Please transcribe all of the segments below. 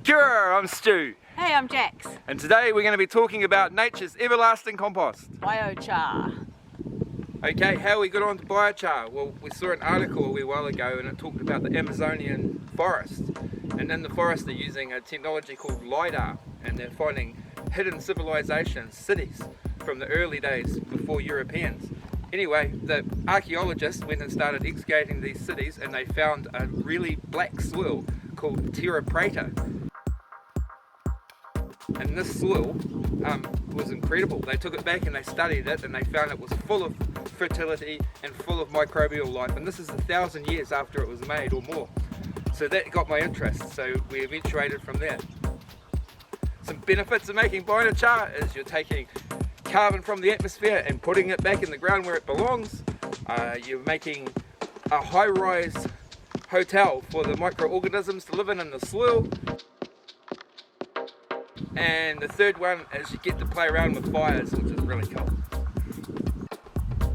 Kia ora, I'm Stu. Hey, I'm Jax. And today we're going to be talking about nature's everlasting compost. Biochar. Okay, how we got on to biochar? Well, we saw an article a wee while ago and it talked about the Amazonian forest. And in the forest they're using a technology called LiDAR, and they're finding hidden civilizations, cities, from the early days before Europeans. Anyway, the archaeologists went and started excavating these cities and they found a really black soil called terra preta. And this soil was incredible. They took it back and they studied it and they found it was full of fertility and full of microbial life, and this is 1,000 years after it was made or more. So that got my interest, so we eventuated from there. Some benefits of making biochar is you're taking carbon from the atmosphere and putting it back in the ground where it belongs. You're making a high-rise hotel for the microorganisms to live in the soil. And the third one is you get to play around with fires, which is really cool.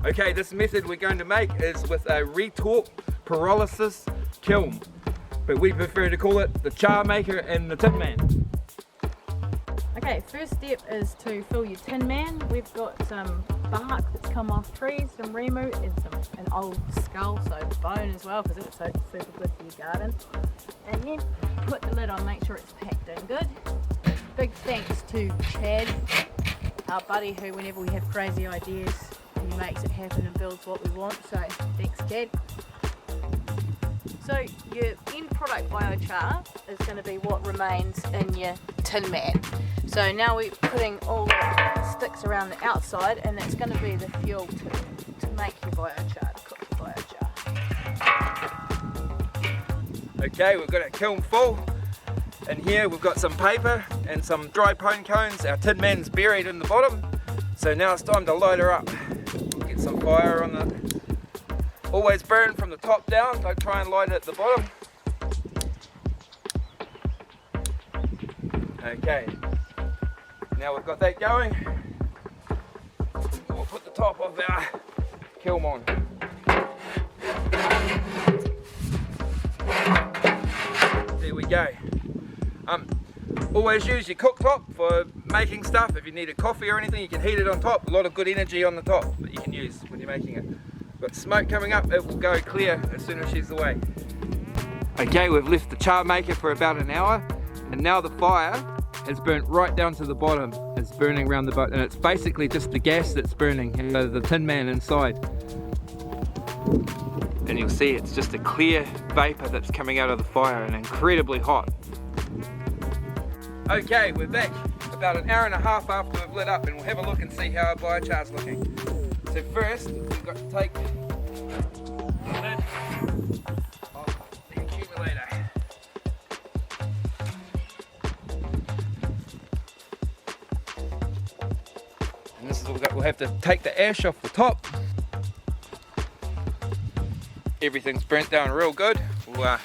Okay, this method we're going to make is with a retort pyrolysis kiln, but we prefer to call it the char maker and the tin man. Okay, first step is to fill your tin man. We've got some bark that's come off trees, some remu and an old skull, so bone as well, because it's so super good for your garden. And then put the lid on, make sure it's packed in good. Big thanks to Chad, our buddy, who whenever we have crazy ideas, he makes it happen and builds what we want, so thanks Chad. So your end product biochar is going to be what remains in your tin man. So now we're putting all the sticks around the outside, and that's going to be the fuel to make your biochar, to cook your biochar. Okay, we've got a kiln full. And here we've got some paper and some dry pine cones. Our tin man's buried in the bottom. So now it's time to light her up. Get some fire on the... Always burn from the top down, don't try and light it at the bottom. Okay, now we've got that going. We'll put the top of our kiln on. There we go. Always use your cooktop for making stuff. If you need a coffee or anything, you can heat it on top. A lot of good energy on the top that you can use when you're making it. Got smoke coming up, it will go clear as soon as she's away. Okay, we've left the char maker for about an hour, and now the fire has burnt right down to the bottom. It's burning around the bottom, and it's basically just the gas that's burning, the tin man inside. And you'll see it's just a clear vapor that's coming out of the fire and incredibly hot. Okay, we're back about an hour and a half after we've lit up, and we'll have a look and see how our biochar's looking. So first, we've got to take the lid off the accumulator. And this is what we've got. We'll have to take the ash off the top. Everything's burnt down real good. We'll,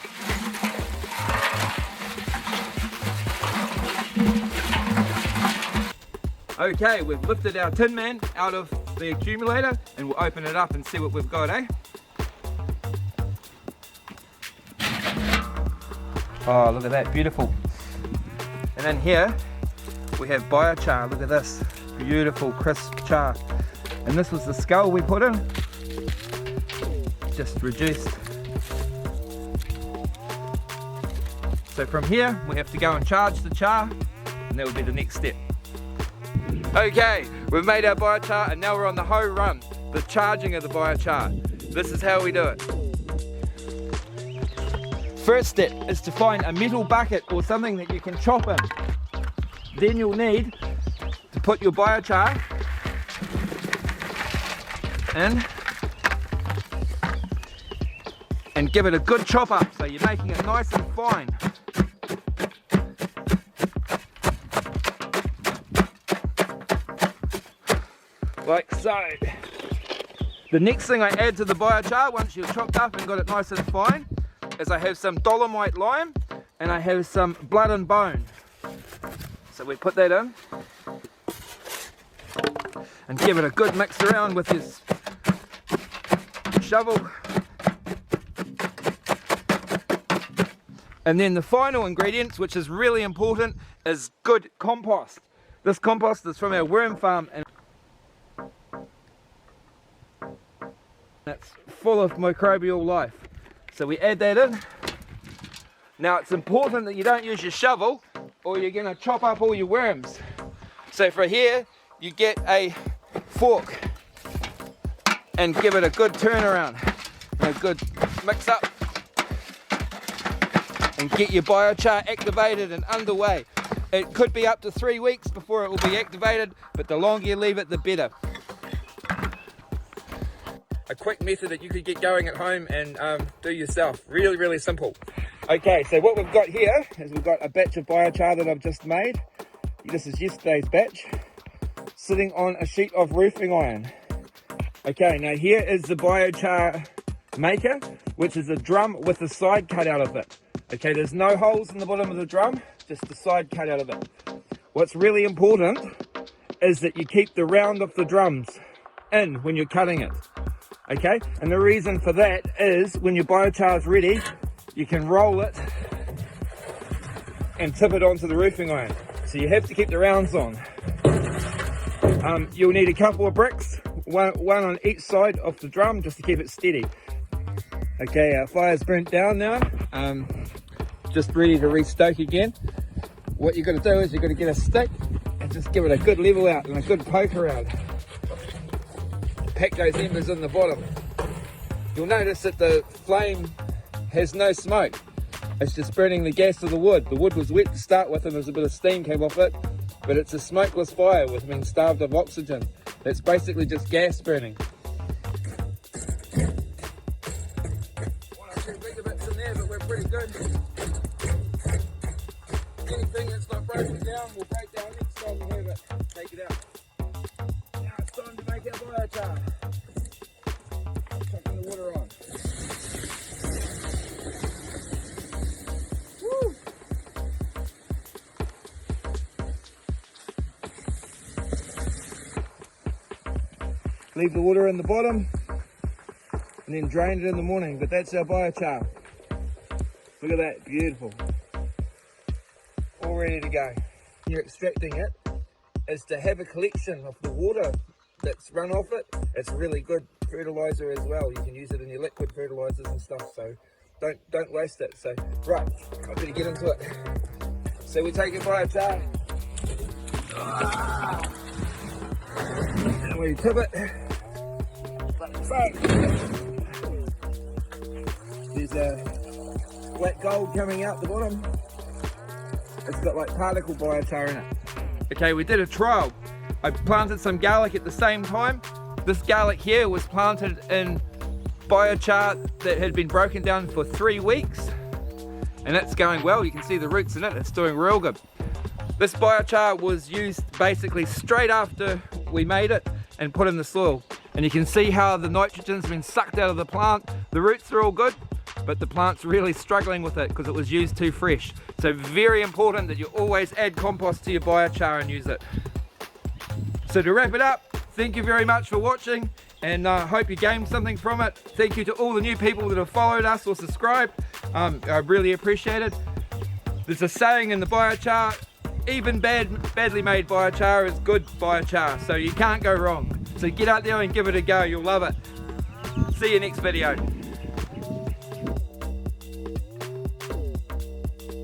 Okay, we've lifted our tin man out of the accumulator and we'll open it up and see what we've got, eh? Oh, look at that, beautiful. And then here we have biochar. Look at this, beautiful crisp char. And this was the skull we put in, just reduced. So from here we have to go and charge the char, and that will be the next step. Okay, we've made our biochar and now we're on the hoe run, the charging of the biochar. This is how we do it. First step is to find a metal bucket or something that you can chop in. Then you'll need to put your biochar in and give it a good chop up, so you're making it nice and fine. Like so. The next thing I add to the biochar, once you've chopped up and got it nice and fine, is I have some dolomite lime and I have some blood and bone. So we put that in and give it a good mix around with your shovel. And then the final ingredient, which is really important, is good compost. This compost is from our worm farm and it's full of microbial life. So we add that in. Now it's important that you don't use your shovel or you're going to chop up all your worms. So for here, you get a fork and give it a good turnaround, a good mix up, and get your biochar activated and underway. It could be up to 3 weeks before it will be activated, but the longer you leave it, the better. A quick method that you could get going at home and do yourself. Really, really simple. Okay, so what we've got here is we've got a batch of biochar that I've just made. This is yesterday's batch, sitting on a sheet of roofing iron. Okay, now here is the biochar maker, which is a drum with a side cut out of it. Okay, there's no holes in the bottom of the drum, just the side cut out of it. What's really important is that you keep the round of the drums in when you're cutting it. Okay, and the reason for that is when your biochar is ready, you can roll it and tip it onto the roofing iron. So you have to keep the rounds on. You'll need a couple of bricks, one on each side of the drum, just to keep it steady. Okay, our fire's burnt down now, just ready to restoke again. What you've got to do is you've got to get a stick and just give it a good level out and a good poke around. Pack those embers in the bottom. You'll notice that the flame has no smoke. It's just burning the gas of the wood. The wood was wet to start with and there's a bit of steam came off it, but it's a smokeless fire with being starved of oxygen. It's basically just gas burning. One or two bigger bits in there, but we're pretty good. Anything that's not broken down will break down next time we have it. Take it out. Now it's time to make our biochar. Chucking the water on. Woo! Leave the water in the bottom and then drain it in the morning, but that's our biochar. Look at that, beautiful. All ready to go. You're extracting it is to have a collection of the water that's run off it. It's really good fertilizer as well. You can use it in your liquid fertilizers and stuff, so don't waste it. So right, I better get into it. So we take a biochar and we tip it like so. There's a black gold coming out the bottom. It's got like particle biochar in it. Okay, we did a trial. I planted some garlic at the same time. This garlic here was planted in biochar that had been broken down for 3 weeks. And it's going well. You can see the roots in it. It's doing real good. This biochar was used basically straight after we made it and put in the soil. And you can see how the nitrogen's been sucked out of the plant. The roots are all good, but the plant's really struggling with it because it was used too fresh. So very important that you always add compost to your biochar and use it. So to wrap it up, thank you very much for watching and I hope you gained something from it. Thank you to all the new people that have followed us or subscribed. I really appreciate it. There's a saying in the biochar, even badly made biochar is good biochar, so you can't go wrong. So get out there and give it a go, you'll love it. See you next video.